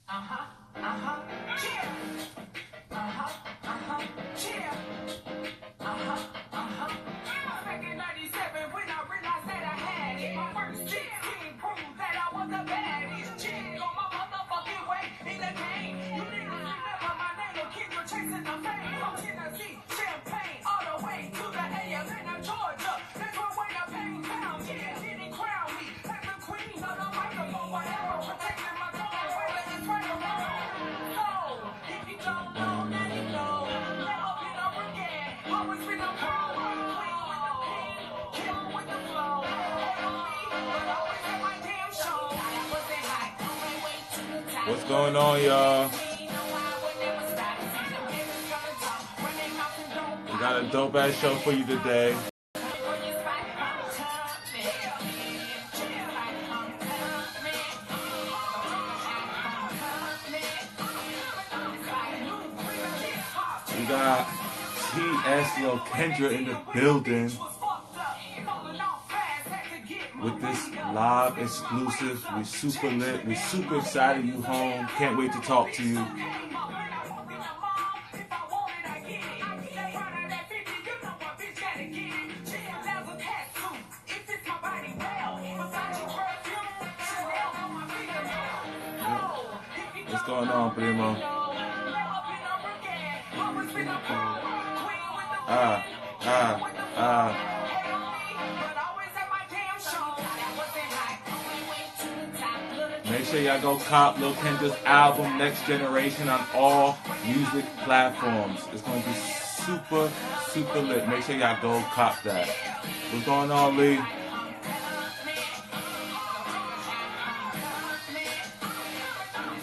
Back in 97 when I realized that I had it. My first 16 proved that I was the baddest chick on my motherfucking way in the game. You niggas remember my name, Kendra chasing the fame. From Tennessee, Champagne, all the way to the Atlanta, Georgia. That's where the pain found. Yeah, didn't crown me as the queen of the microphone forever, protecting my throne, whether it's right or wrong. So, if you don't know, now you know. Never been a brigade, always been a pro. Queen with the pen, kill with the flow. Hate on me, but always at my damn show. I wasn't high, on my way to the top. What's going on, y'all? We got a dope ass show for you today. We got T.S. Lil Kendra in the building with this live exclusive. We super lit. We super excited you home. Can't wait to talk to you. What's going on, Primo? Make sure y'all go cop Lil Kendra's album, Next Generation, on all music platforms. It's going to be super, super lit. Make sure y'all go cop that. What's going on, Lee?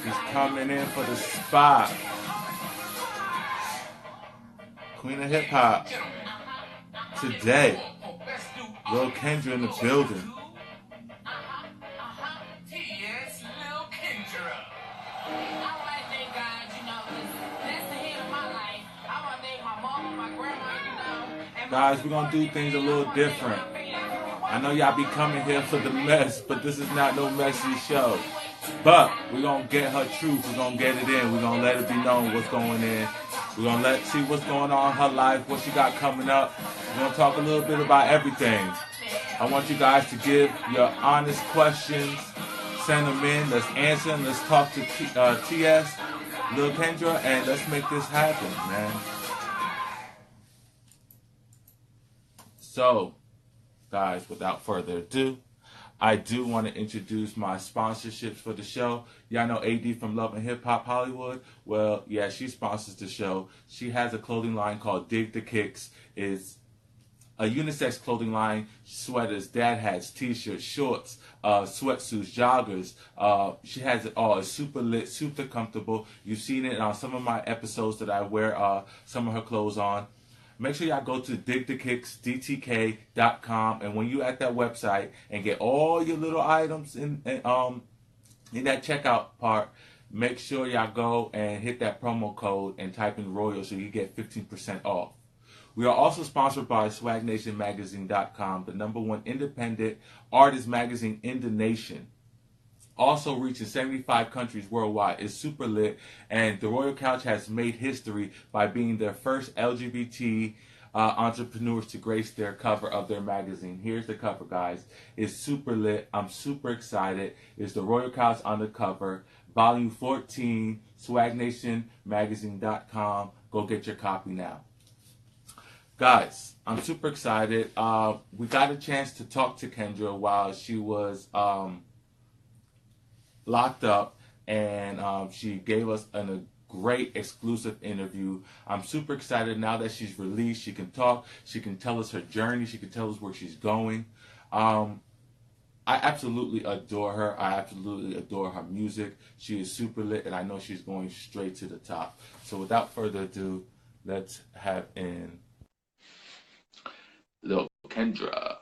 She's coming in for the spot. Queen of Hip Hop. Today, Lil Kendra in the building. Guys, we're going to do things a little different. I know y'all be coming here for the mess, but this is not no messy show. But we're going to get her truth. We're going to get it in. We're going to let it be known what's going in. We're going to see what's going on in her life, what she got coming up. We're going to talk a little bit about everything. I want you guys to give your honest questions. Send them in. Let's answer them. Let's talk to TS, Lil Kendra, and let's make this happen, man. So, guys, without further ado, I do want to introduce my sponsorships for the show. Y'all know AD from Love and Hip Hop Hollywood. Well, yeah, she sponsors the show. She has a clothing line called Dig the Kicks. It's a unisex clothing line, sweaters, dad hats, t-shirts, shorts, sweatsuits, joggers. She has it all. It's super lit, super comfortable. You've seen it on some of my episodes that I wear some of her clothes on. Make sure y'all go to digthekicksdtk.com, and when you at that website and get all your little items in that checkout part, make sure y'all go and hit that promo code and type in Royal so you get 15% off. We are also sponsored by SwagNationMagazine.com, the #1 independent artist magazine in the nation. Also reaching 75 countries worldwide. It's super lit, and the Royal Couch has made history by being their first LGBT entrepreneurs to grace their cover of their magazine. Here's the cover, guys. It's super lit. I'm super excited. It's the Royal Couch on the cover, volume 14, SwagNationMagazine.com. Go get your copy now. Guys, I'm super excited. We got a chance to talk to Kendra while she was locked up, and she gave us a great exclusive interview. I'm super excited now that she's released. She can talk. She can tell us her journey. She can tell us where she's going. I absolutely adore her. I absolutely adore her music. She is super lit, and I know she's going straight to the top. So without further ado, let's have in Lil Kendra.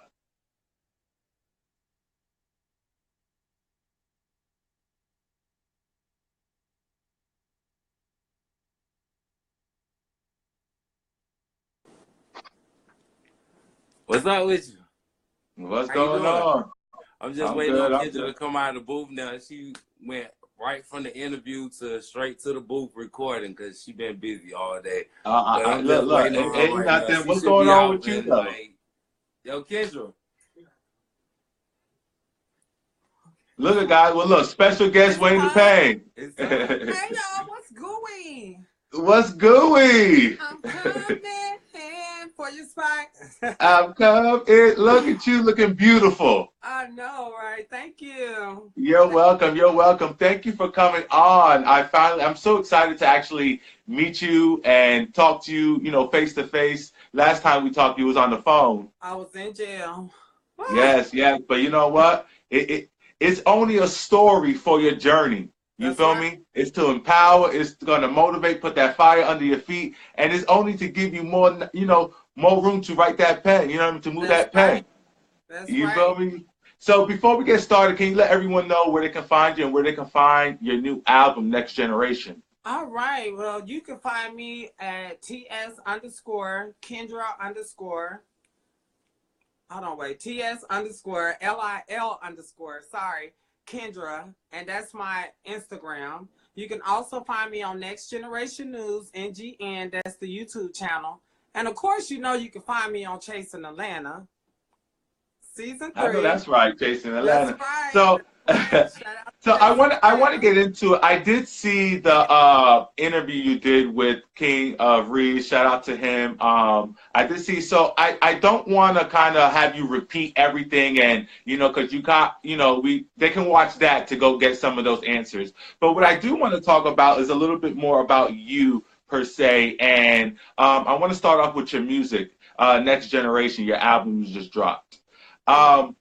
What's up with you? What's How you going doing? on? I'm just waiting on Kendra to come out of the booth now. She went right from the interview to straight to the booth recording because she been busy all day. But I'm Look, just look, waiting on her ain't right now. nothing. She What's should going be on out with you in though? like, yo, Kendra. Look at guys. Well, look, special guest It's Wayne the up. Pain. It's up. Hey y'all, what's going? What's gooey? I'm coming for your spot. I'm coming. Look at you, looking beautiful. I know, right? Thank you. You're welcome. You're welcome. Thank you for coming on. I'm so excited to actually meet you and talk to you, face to face. Last time we talked, you was on the phone. I was in jail. Yes, yes. But you know what? It's only a story for your journey. You That's feel right. me? It's to empower. It's going to motivate, put that fire under your feet. And it's only to give you more, more room to write that pen, you know what I mean? To move That's that pen. right. That's You right. feel me? So before we get started, can you let everyone know where they can find you and where they can find your new album, Next Generation? All right. Well, you can find me at TS underscore Kendra underscore. Hold on, wait. TS underscore LIL underscore. Sorry, Kendra. And that's my Instagram. You can also find me on Next Generation News, NGN. That's the YouTube channel. And of course, you can find me on Chasing Atlanta, season I know 3. that's right, Jason, That's Atlanta. right. So, That's right. Shout out so to Chasing I want to Atlanta. get into it. I did see the interview you did with King of Reed. Shout out to him. I did see. So I don't want to kind of have you repeat everything, and because you got they can watch that to go get some of those answers. But what I Right. do want to talk about is a little bit more about you per se, and I want to start off with your music. Next Generation, your album you just dropped. Thank Um,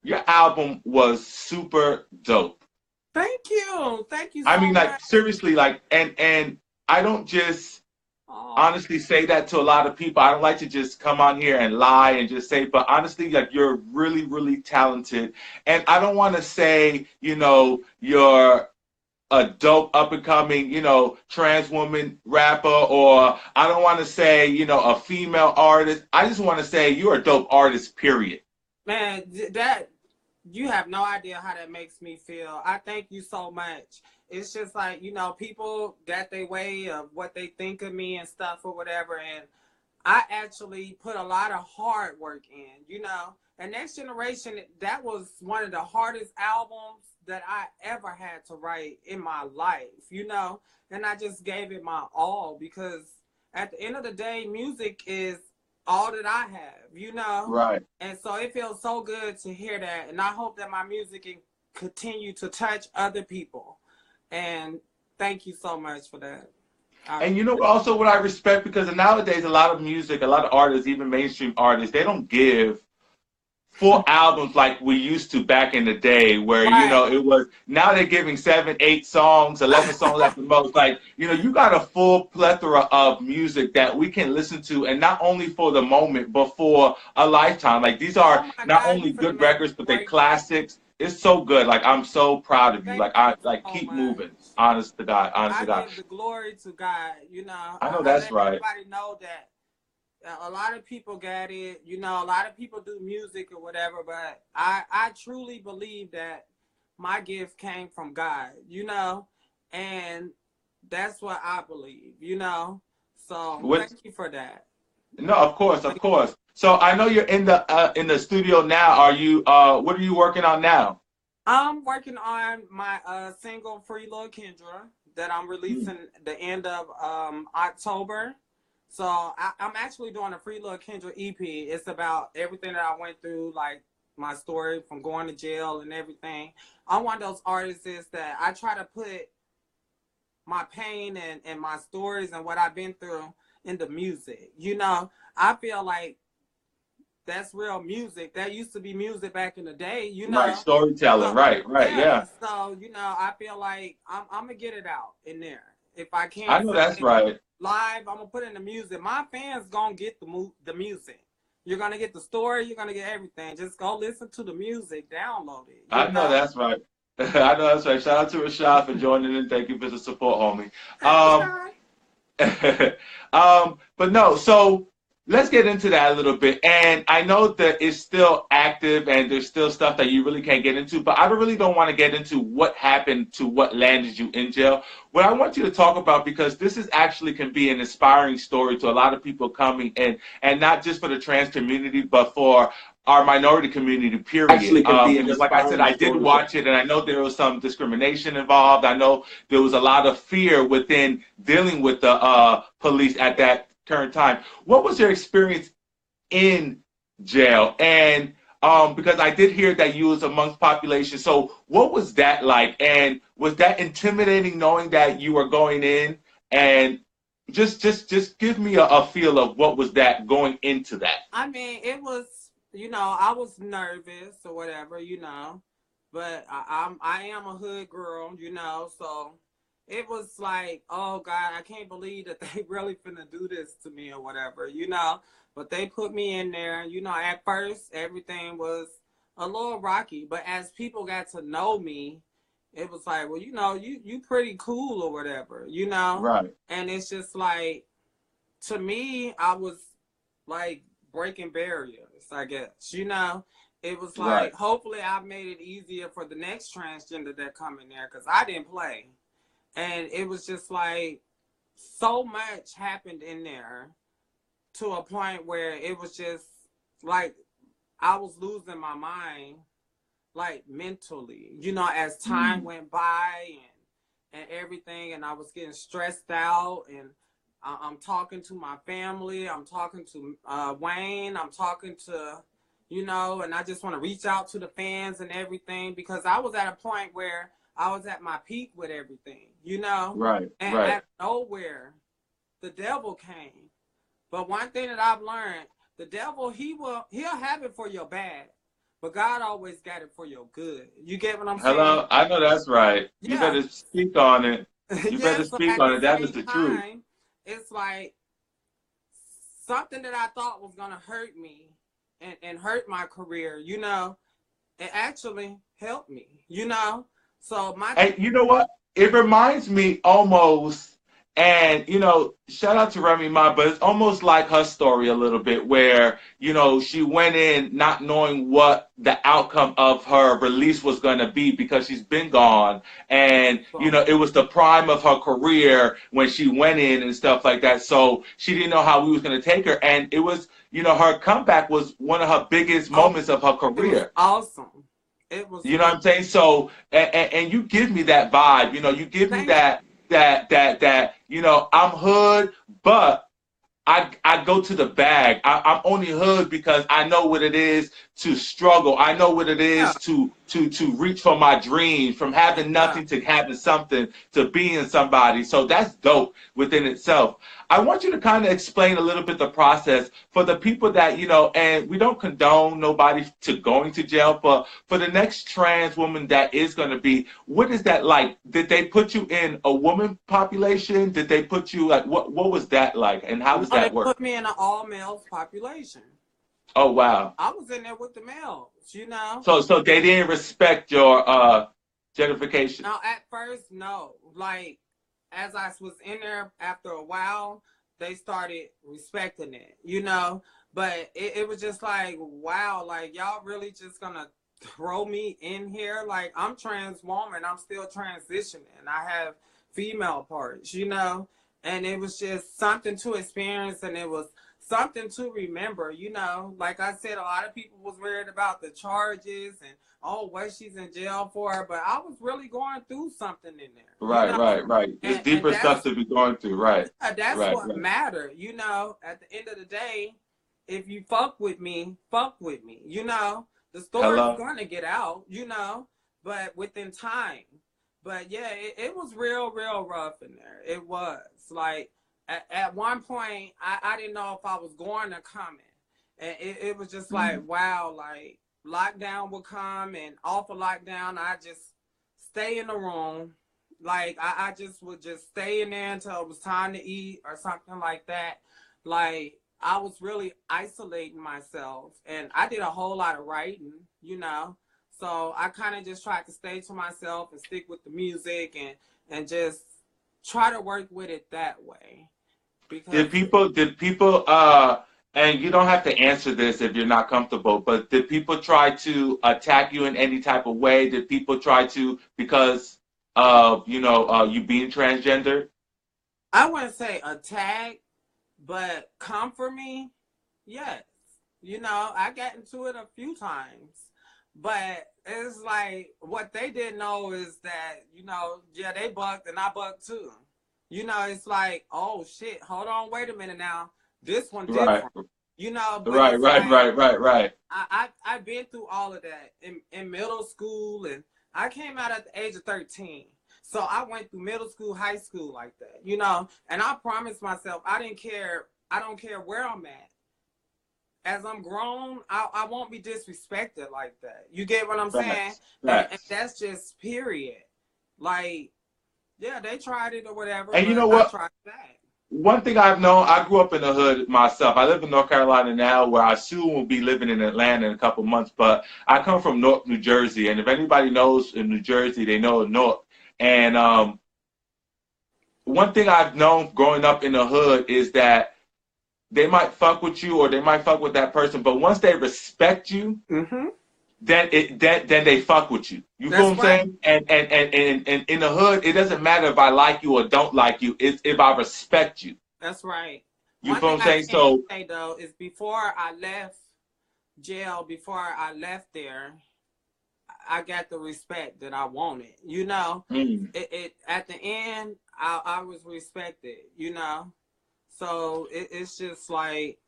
your album was super dope. Thank you. Thank you I so mean, like much. seriously, like, and I don't just Oh, honestly say that to a lot of people. I don't like to just come on here and lie and just say, but honestly, like you're really, really talented. And I don't want to say, you're a dope up and coming, trans woman rapper, or I don't want to say, a female artist. I just want to say you're a dope artist, period. man, that you have no idea how that makes me feel. I thank you so much. It's just like, people got their way of what they think of me and stuff or whatever. And I actually put a lot of hard work in. And Next Generation, that was one of the hardest albums that I ever had to write in my life. And I just gave it my all because at the end of the day, music is all that I have. Right. And so it feels so good to hear that. And I hope that my music can continue to touch other people. And thank you so much for that. And also what I respect, because nowadays a lot of music, a lot of artists, even mainstream artists, they don't give full albums like we used to back in the day, where Right. it was. Now they're giving 7, 8 songs, 11 songs at the most. Like you got a full plethora of music that we can listen to, and not only for the moment, but for a lifetime. Like these are Oh my not God, you only finna good make me records, but they break down. classics. It's so good. Like I'm so proud of you. Thank Like I you like so keep much. moving. Honest to God. Honest to I God. give the glory to God. I know I that's let right. everybody know that a lot of people got it. A lot of people do music or whatever, but I truly believe that my gift came from God. And that's what I believe. So With thank you for that. No, of course, of course. So I know you're in the studio now. Are you what are you working on now? I'm working on my single Free Lil Kendra that I'm Mm. releasing the end of October. So I'm actually doing a Free Lil Kendra EP. It's about everything that I went through, like my story from going to jail and everything. I'm one of those artists that I try to put my pain and my stories and what I've been through into music. I feel like that's real music. That used to be music back in the day. Right, storytelling. So Right, right, yeah, yeah. so I feel like I'm gonna get it out in there. If I I can't know say that's it right. live, I'm gonna put in the music. My fans gonna get the music. You're gonna get the story. You're gonna get everything. Just go listen to the music. Download it. I know that's right. I know that's right. Shout out to Rashad for joining in. Thank you for the support, homie. Hey, Rashad. But no, so let's get into that a little bit. And I know that it's still active and there's still stuff that you really can't get into, but I really don't want to get into what happened to what landed you in jail. What I want you to talk about, because this is actually can be an inspiring story to a lot of people coming in, and not just for the trans community, but for our minority community, period. Actually can be an Because like I said, inspiring I did story. watch it and I know there was some discrimination involved. I know there was a lot of fear within dealing with the police at that current time. What was your experience in jail? And because I did hear that you was amongst population, so what was that like? And was that intimidating knowing that you were going in? And just give me a feel of what was that going into that. I mean, it was, I was nervous or whatever, but I am a hood girl, so it was like, oh God, I can't believe that they really finna do this to me or whatever, but they put me in there. At first everything was a little rocky, but as people got to know me, it was like, well, you pretty cool or whatever, Right. and it's just like, to me, I was like breaking barriers, I guess, it was like, Right. hopefully I've made it easier for the next transgender that come in there, because I didn't play. And it was just like, so much happened in there to a point where it was just like, I was losing my mind, like mentally, as time went by and everything. And I was getting stressed out, and I'm talking to my family. I'm talking to Wayne. I'm talking to, and I just want to reach out to the fans and everything, because I was at a point where I was at my peak with everything, Right. and Right. at nowhere, the devil came. But one thing that I've learned, the devil, he'll have it for your bad, but God always got it for your good. You get what I'm saying? Hello, I know that's right. You Yeah. better speak on it. You Yeah, better so speak at on the it. That is same the truth. time, it's like something that I thought was gonna hurt me and hurt my career, it actually helped me, So And you know what? It reminds me almost, and shout out to Remy Ma, but it's almost like her story a little bit, where she went in not knowing what the outcome of her release was going to be, because she's been gone, and it was the prime of her career when she went in and stuff like that. So she didn't know how we was going to take her, and it was her comeback was one of her biggest moments of her it was career. awesome. It was. You know what I'm saying? So, and you give me that vibe. You give me that. I'm hood, but I go to the bag. I'm only hood because I know what it is to struggle. I know what it is to reach for my dreams, from having nothing to having something, to being somebody. So that's dope within itself. I want you to kind of explain a little bit the process for the people that, and we don't condone nobody to going to jail, but for the next trans woman that is going to be, what is that like? Did they put you in a woman population? Did they put you like, what was that like? And how does that They work? put me in an all males population. Oh, wow. I was in there with the males, So they didn't respect your gentrification. Now, at first, no. Like, as I was in there, after a while, they started respecting it, But it was just like, wow, like, y'all really just gonna throw me in here? Like, I'm trans woman, I'm still transitioning. I have female parts, And it was just something to experience, and it was something to remember, Like I said, a lot of people was worried about the charges and, oh, what she's in jail for, but I was really going through something in there. Right. It's deeper stuff to be going through, right? That's what mattered, At the end of the day, if you fuck with me, The story's gonna get out, but within time. But yeah, it was real rough in there. It was like, at one point, I didn't know if I was going or coming. And it was just like, wow, like, lockdown would come, and off of lockdown, I just stay in the room. Like, I just would just stay in there until it was time to eat or something like that. Like, I was really isolating myself, and I did a whole lot of writing, So I kind of just tried to stay to myself and stick with the music and just try to work with it that way. Because Did people And you don't have to answer this if you're not comfortable, but did people try to attack you in any type of way? Did people try to, because of, you being transgender? I wouldn't say attack, but come for me, yes. I got into it a few times, but it's like what they didn't know is that, yeah, they bucked and I bucked too. It's like, oh shit, hold on, wait a minute now. This one Right, different. But right, it's right, like right, right, right. I've been through all of that in middle school, and I came out at the age of 13. So I went through middle school, high school like that, and I promised myself I didn't care. I don't care where I'm at. As I'm grown, I won't be disrespected like that. You get what I'm saying? Facts, And facts. that's just period. Like, yeah, they tried it or whatever, And you know but I what? tried that. One thing I've known, I grew up in the hood myself. I live in North Carolina now, where I soon will be living in Atlanta in a couple months. But I come from North New Jersey, and if anybody knows in New Jersey, they know North. And one thing I've known growing up in the hood is that they might fuck with you or they might fuck with that person, but once they respect you, Mm-hmm. then they fuck with you. You feel That's what I'm right. saying? And in the hood, it doesn't matter if I like you or don't like you. It's if I respect you. That's right. You One feel thing what I'm I saying? can So say though is before I left jail, before I left there, I got the respect that I wanted. mm, It at the end, I was respected. So it's just like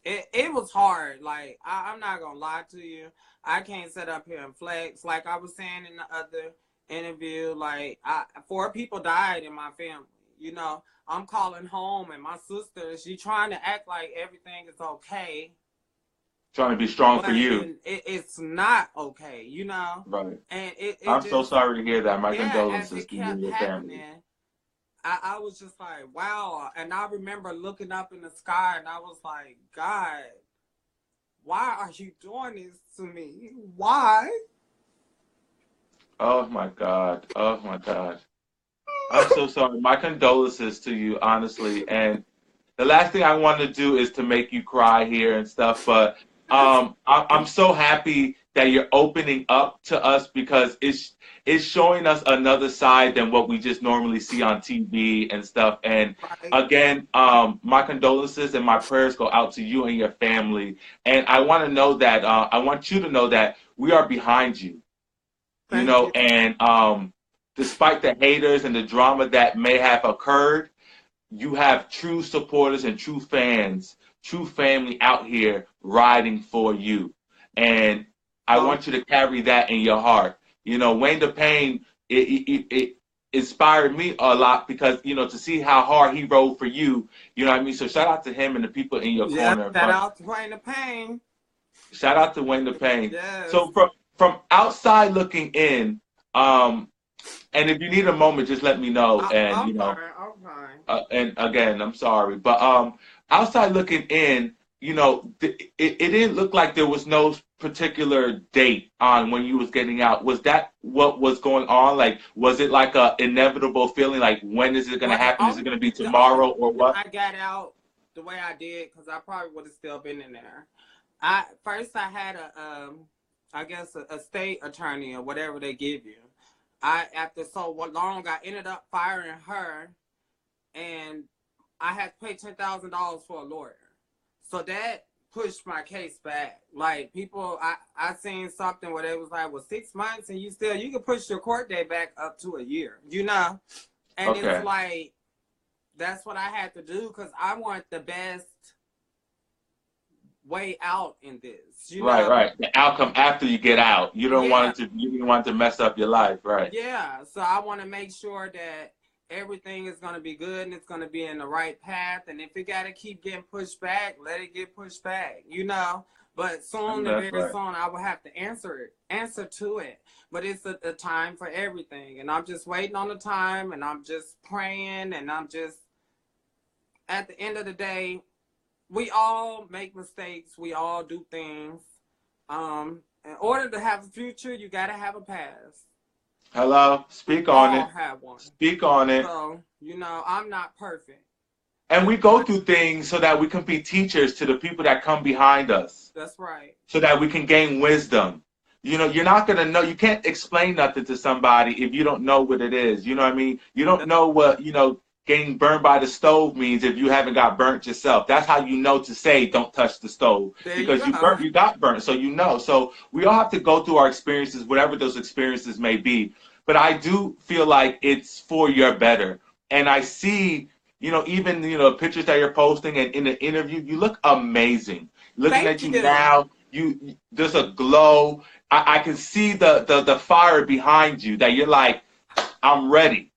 it was hard. Like I'm not gonna lie to you. I can't sit up here and flex. Like I was saying in the other interview, like 4 people died in my family. I'm calling home and my sister, she trying to act like everything is okay, trying to be strong for but you. it's not okay. Right. And it I'm so just, sorry to hear that. My yeah, as condolences it to you and kept your family. happening, I was just like, wow. And I remember looking up in the sky and I was like, God, why are you doing this to me? Why? Oh my God. Oh my God. I'm so sorry. My condolences to you, honestly. And the last thing I want to do is to make you cry here and stuff, but That's I'm so happy that you're opening up to us because it's showing us another side than what we just normally see on TV and stuff. And right. again, my condolences and my prayers go out to you and your family. And I want to know that I want you to know that we are behind you. Thank you. And despite the haters and the drama that may have occurred, you have true supporters and true fans, true family out here riding for you. And I Oh, want you to carry that in your heart. Wayne the Pain, it inspired me a lot because, to see how hard he rode for you, you know what I mean? So shout out to him and the people in your yeah. corner. Shout But out to Wayne the Pain. shout out to Wayne the Pain. Yes. So from outside looking in, and if you need a moment, just let me know. And I'm fine. I'm fine. and again, I'm sorry, but outside looking in, it didn't look like there was no particular date on when you was getting out. Was that what was going on? Like, was it like a inevitable feeling? Like, when is it going to Well, happen? Is it going to be the only tomorrow or reason what? I got out the way I did, because I probably would have still been in there. I had I guess a state attorney or whatever they give you. After so long, I ended up firing her, and I had to pay $10,000 for a lawyer. So that pushed my case back. Like people, I seen something where they was like, well, 6 months and you can push your court date back up to a year, And it's Okay. like, that's what I had to do because I want the best way out in this, Right, right. The outcome after you get out. Yeah, You didn't want it to mess up your life, right? yeah. So I want to make sure that everything is going to be good and it's going to be in the right path. And if it got to keep getting pushed back, let it get pushed back, But I know soon and that's very right. soon, I will have to answer to it. But it's a time for everything. And I'm just waiting on the time and I'm just praying and I'm just, at the end of the day, we all make mistakes. We all do things. In order to have a future, you got to have a past. Hello? We Speak on all it. have one. Speak on it. So, I'm not perfect. And we go through things so that we can be teachers to the people that come behind us. That's right. So that we can gain wisdom. You know, you're not going to know, you can't explain nothing to somebody if you don't know what it is. You know what I mean? You don't know what, getting burned by the stove means if you haven't got burnt yourself. That's how you know to say don't touch the stove, because you got burnt, so you know. So we all have to go through our experiences, whatever those experiences may be. But I do feel like it's for your better. And I see, even pictures that you're posting and in the interview, you look amazing. Looking at you now, there's a glow. I can see the fire behind you that you're like, I'm ready.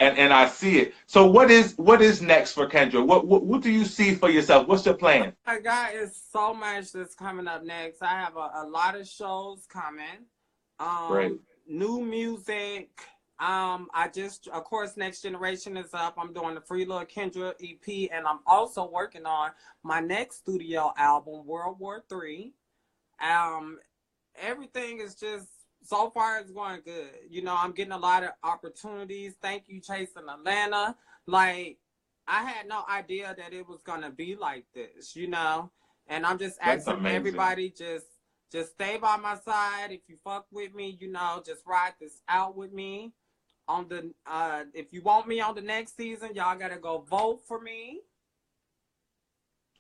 And I see it. So what is next for Kendra? What do you see for yourself? What's your plan? Oh my God, it's so much that's coming up next. I have a lot of shows coming. Great. New music. Of course, Next Generation is up. I'm doing the Free Little Kendra EP, and I'm also working on my next studio album, World War III. Everything is just, so far it's going good. I'm getting a lot of opportunities. Thank you, Chasing Atlanta. Like, I had no idea that it was going to be like this, And I'm just asking everybody, just stay by my side. If you fuck with me, just ride this out with me. If you want me on the next season, y'all got to go vote for me.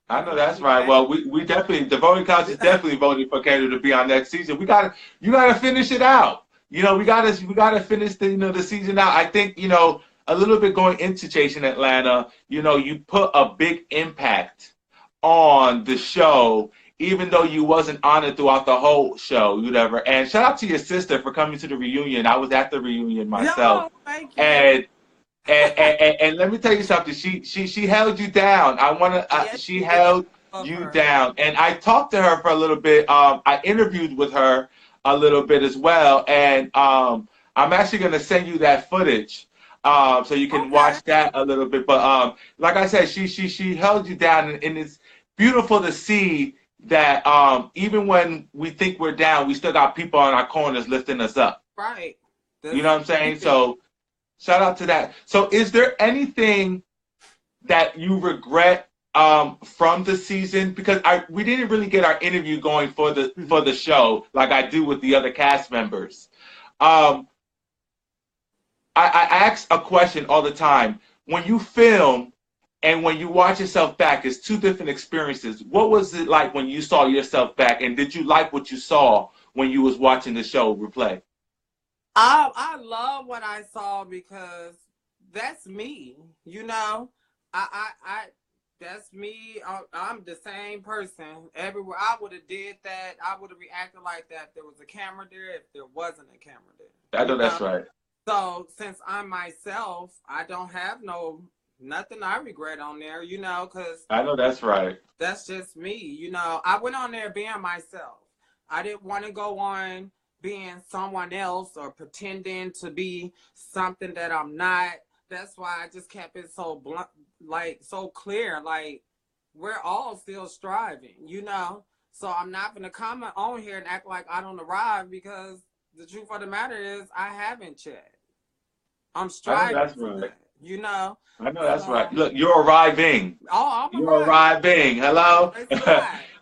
I know that's right. Well, we definitely, the voting council is definitely voting for Kendra to be on next season. You gotta finish it out. We gotta finish the season out. I think, a little bit going into Chasing Atlanta, you put a big impact on the show, even though you wasn't on it throughout the whole show, whatever. And shout out to your sister for coming to the reunion. I was at the reunion myself. Yo, thank you. And let me tell you something. She held you down. She held you down. And I talked to her for a little bit. I interviewed with her a little bit as well. And I'm actually gonna send you that footage, so you can watch that a little bit. But like I said, she held you down, and it's beautiful to see that even when we think we're down, we still got people on our corners lifting us up. Right. You know what I'm saying? So shout out to that. So is there anything that you regret from the season? Because we didn't really get our interview going for the show like I do with the other cast members. I ask a question all the time. When you film and when you watch yourself back, it's two different experiences. What was it like when you saw yourself back, and did you like what you saw when you was watching the show replay? I love what I saw because that's me, that's me. I'm the same person everywhere. I would have did that. I would have reacted like that if there was a camera there, if there wasn't a camera there. I know that's right. So since I'm myself, I don't have nothing I regret on there, because I know that's right. That's just me, I went on there being myself. I didn't want to go on being someone else or pretending to be something that I'm not. That's why I just kept it so blunt, so clear. Like, we're all still striving, So I'm not going to come on here and act like I don't arrive, because the truth of the matter is I haven't yet. I'm striving. That's right. I know that's right. Look, you're arriving. You're arriving. Hello?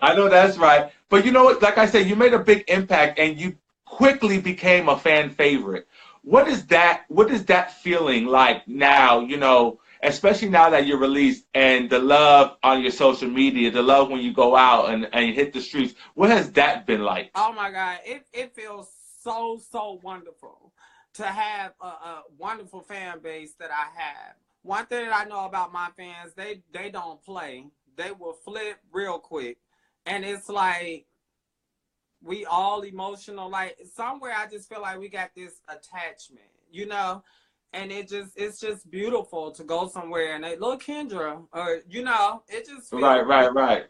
I know that's right. But you know what? Like I said, you made a big impact, and you quickly became a fan favorite. What is that feeling like now, especially now that you're released, and the love on your social media, the love when you go out and you hit the streets? What has that been like? Oh my God. It feels so wonderful to have a wonderful fan base that I have. One thing that I know about my fans, they don't play. They will flip real quick. And it's like, we all emotional. Like, somewhere I just feel like we got this attachment, and it's just beautiful to go somewhere and they look Kendra, or it just feels right.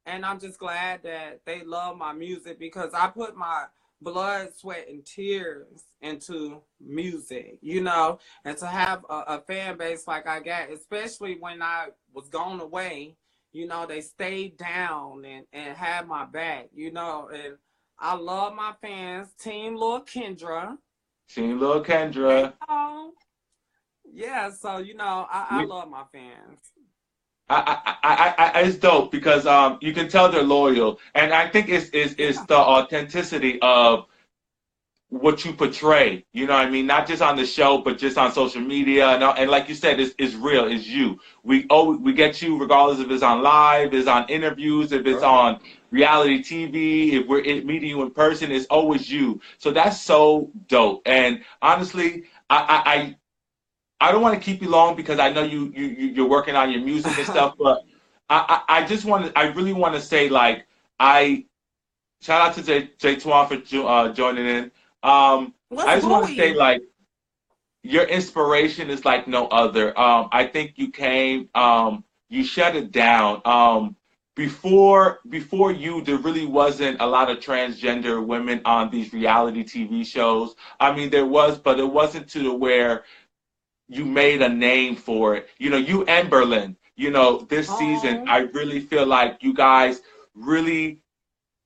And I'm just glad that they love my music, because I put my blood, sweat, and tears into music, and to have a fan base like I got, especially when I was gone away, they stayed down and had my back, and I love my fans. Team Lil Kendra. Team Lil Kendra. Yeah, so you know, I love my fans. It's dope because you can tell they're loyal, and I think it's Yeah. the authenticity of what you portray. You know what I mean? Not just on the show, but just on social media, and like you said, it's real. It's you. We get you regardless if it's on live, it's on interviews, if it's on reality TV, if we're meeting you in person, it's always you. So that's so dope. And honestly, I don't want to keep you long because I know you're working on your music and stuff, but I just want to I really want to say like I shout out to Jay Twan for joining in. What's I just want to say Bowie? like your inspiration is like no other. I think you came, you shut it down. Before you, there really wasn't a lot of transgender women on these reality TV shows. I mean, there was, but it wasn't to the where you made a name for it. You know, you and Berlin. You know, this season, Oh, I really feel like you guys really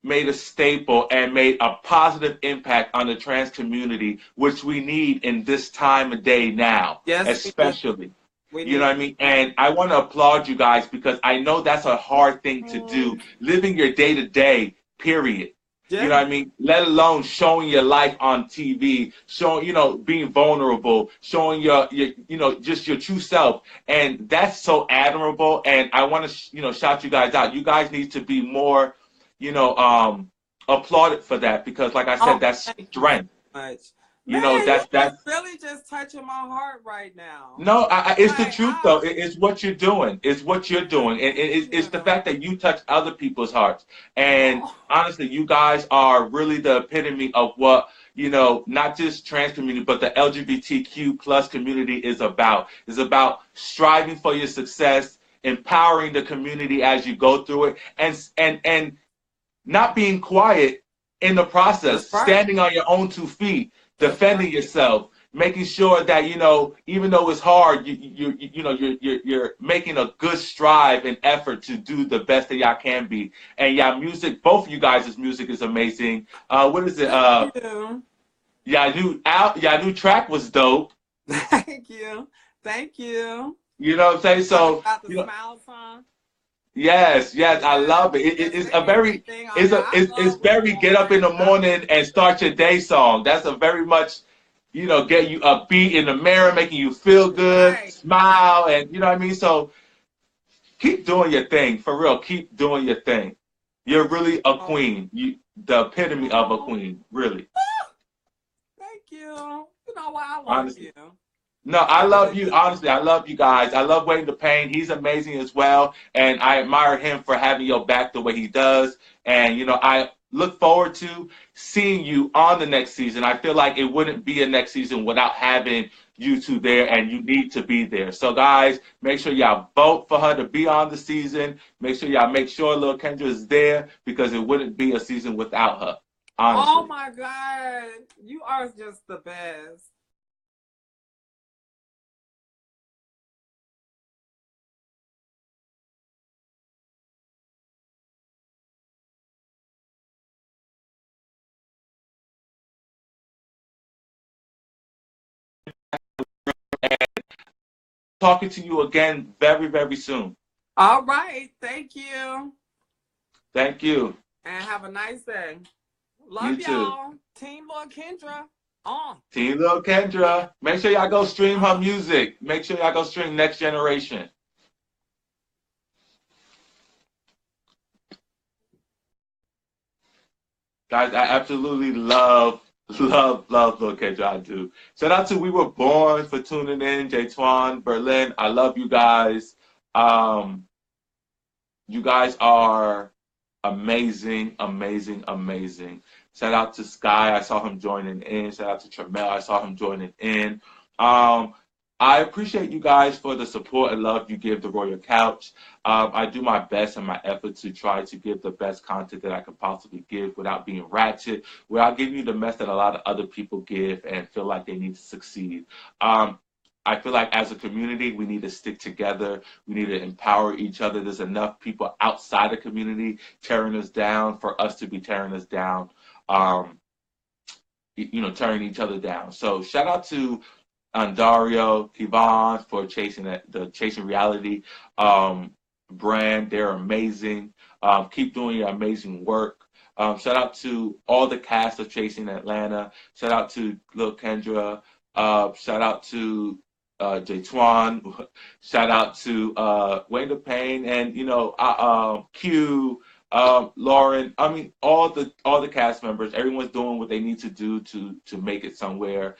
made a staple and made a positive impact on the trans community, which we need in this time of day now, yes, we do. especially. We You know need what I mean? And I want to applaud you guys because I know that's a hard thing to do, living your day to day, period. You know yeah. what I mean? Let alone showing your life on TV, showing, being vulnerable, showing just your true self. And that's so admirable. And I want to, shout you guys out. You guys need to be more, you know, um, applauded for that because, like I said, Oh, that's thank you so strength. much. You know, Man, you that's really just touching my heart right now. no, it's the Like, truth though. It's what you're doing. It's what you're yeah, doing, and thank it's the you. fact that you touch other people's hearts. And Oh, honestly, you guys are really the epitome of what not just trans community, but the LGBTQ plus community is about. Is about striving for your success, empowering the community as you go through it, and not being quiet in the that's process, right. standing on your own 2 feet, That's right. defending yourself, making sure that even though it's hard, you're making a good strive and effort to do the best that y'all can be. And y'all music, both of you guys' music is amazing. What is it? Thank you. Y'all new track was dope. Thank you. Thank you. You know what I'm saying? Talking So about the smile song. yes, yes, I Yes, love it. yes, It's they a did very, their thing on it's there. a, I it's love Who very Won't get up in Break the Up. morning and start your day song. That's a very much, get you upbeat in the mirror, making you feel good, Right. smile, and you know what I mean. So keep doing your thing for real. Keep doing your thing. You're Thank you. really a Oh, queen. The epitome of a queen. Really, thank you. You know what? I love honestly. you. No, I I really love you. do. Honestly, I love you guys. I love Wayne the Pain. He's amazing as well. And I admire him for having your back the way he does. And, I look forward to seeing you on the next season. I feel like it wouldn't be a next season without having you two there, and you need to be there. So, guys, make sure y'all vote for her to be on the season. Make sure y'all make sure Lil Kendra is there because it wouldn't be a season without her, Oh honestly. my God. You are just the best. Talking to you again very, very soon. All right. Thank you. Thank you. And have a nice day. You Love too. y'all. Team Lord Kendra. On. Team Lil Yeah. Kendra. Make sure y'all go stream her On. music. Make sure y'all go stream Next Generation. Guys, I absolutely love, love Lil Kendra. I do. Shout out to We Were Born for tuning in. Jay Twan, Berlin. I love you guys. Um, you guys are amazing, amazing, amazing. Shout out to Sky. I saw him joining in. Shout out to Tramel. I saw him joining in. Um, I appreciate you guys for the support and love you give the Royal Couch. I do my best and my effort to try to give the best content that I can possibly give without being ratchet, without giving you the mess that a lot of other people give and feel like they need to succeed. Um, I feel like as a community, we need to stick together. We need to empower each other. There's enough people outside the community tearing us down for us to be tearing us down, tearing each other down. So shout out to Dario, Kevon for the Chasing Reality brand. They're amazing. Keep doing your amazing work. Shout out to all the cast of Chasing Atlanta. Shout out to Lil Kendra. Shout out to Jay Shout out to Wayne the Payne and Q, Lauren. I mean, all the cast members. Everyone's doing what they need to do to make it somewhere.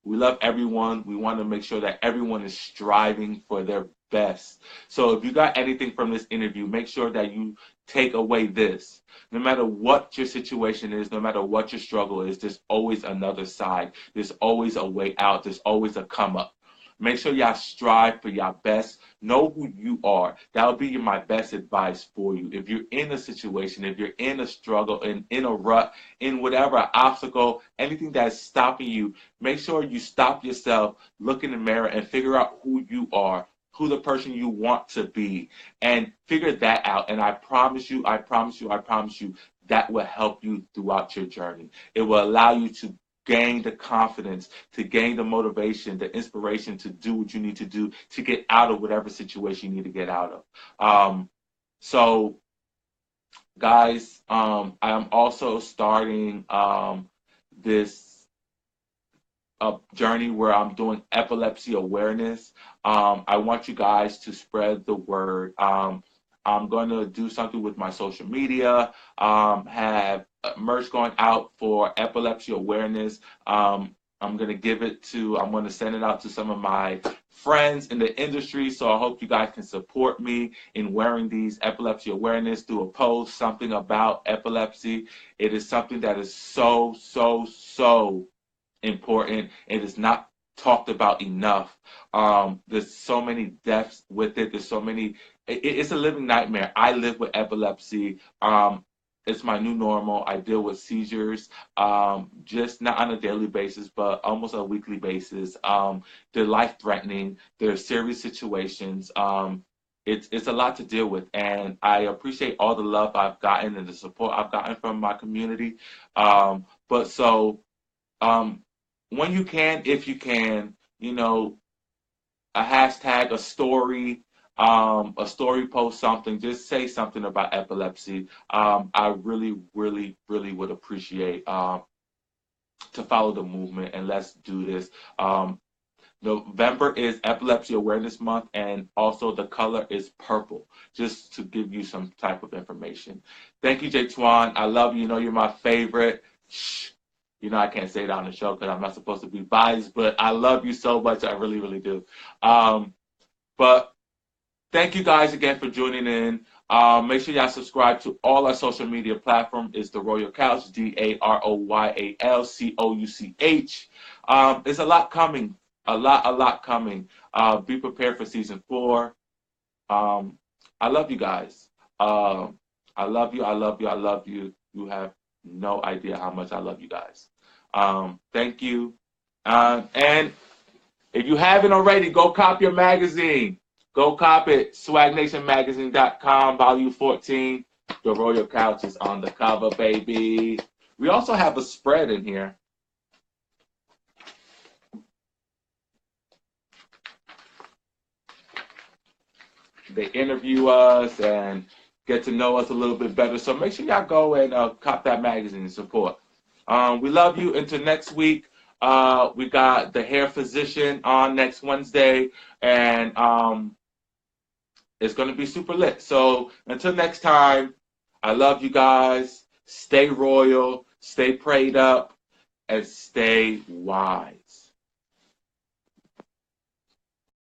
We love everyone. We want to make sure that everyone is striving for their best. So if you got anything from this interview, make sure that you take away this. No matter what your situation is, no matter what your struggle is, there's always another side. There's always a way out. There's always a come up. Make sure y'all strive for your best. Know who you are. That'll be my best advice for you. If you're in a situation, if you're in a struggle, in a rut, in whatever obstacle, anything that's stopping you, make sure you stop yourself, look in the mirror, and figure out who you are, who the person you want to be, and figure that out. And I promise you, that will help you throughout your journey. It will allow you to gain the confidence, to gain the motivation, the inspiration to do what you need to do to get out of whatever situation you need to get out of. So, guys, I am also starting this journey where I'm doing epilepsy awareness. I want you guys to spread the word. I'm going to do something with my social media, have merch going out for epilepsy awareness. I'm going to send it out to some of my friends in the industry. So I hope you guys can support me in wearing these epilepsy awareness, do a post, something about epilepsy. It is something that is so, so, so important. It is not talked about enough. There's so many deaths with it. There's so many. It's a living nightmare. I live with epilepsy. It's my new normal. I deal with seizures, just not on a daily basis, but almost a weekly basis. They're life-threatening. They're serious situations. It's a lot to deal with, and I appreciate all the love I've gotten and the support I've gotten from my community. When you can, if you can, a hashtag, a story post, something, just say something about epilepsy. I really, really, really would appreciate to follow the movement, and let's do this. November is Epilepsy Awareness Month, and also the color is purple, just to give you some type of information. Thank you, Jay Twan. I love you. You know you're my favorite. Shh. I can't say it on the show because I'm not supposed to be biased, but I love you so much. I really, really do. But thank you guys again for joining in. Make sure y'all subscribe to all our social media platforms. It's The Royal Couch, DAROYALCOUCH. There's a lot coming. A lot coming. Be prepared for season 4. I love you guys. I love you. You have no idea how much I love you guys. Thank you. And if you haven't already, go cop your magazine. Go cop it. SwagNationMagazine.com, Volume 14. The Royal Couch is on the cover, baby. We also have a spread in here. They interview us and get to know us a little bit better. So make sure y'all go and cop that magazine and support. We love you. Until next week, we got the hair physician on next Wednesday, and it's going to be super lit. So until next time, I love you guys. Stay royal, stay prayed up, and stay wise.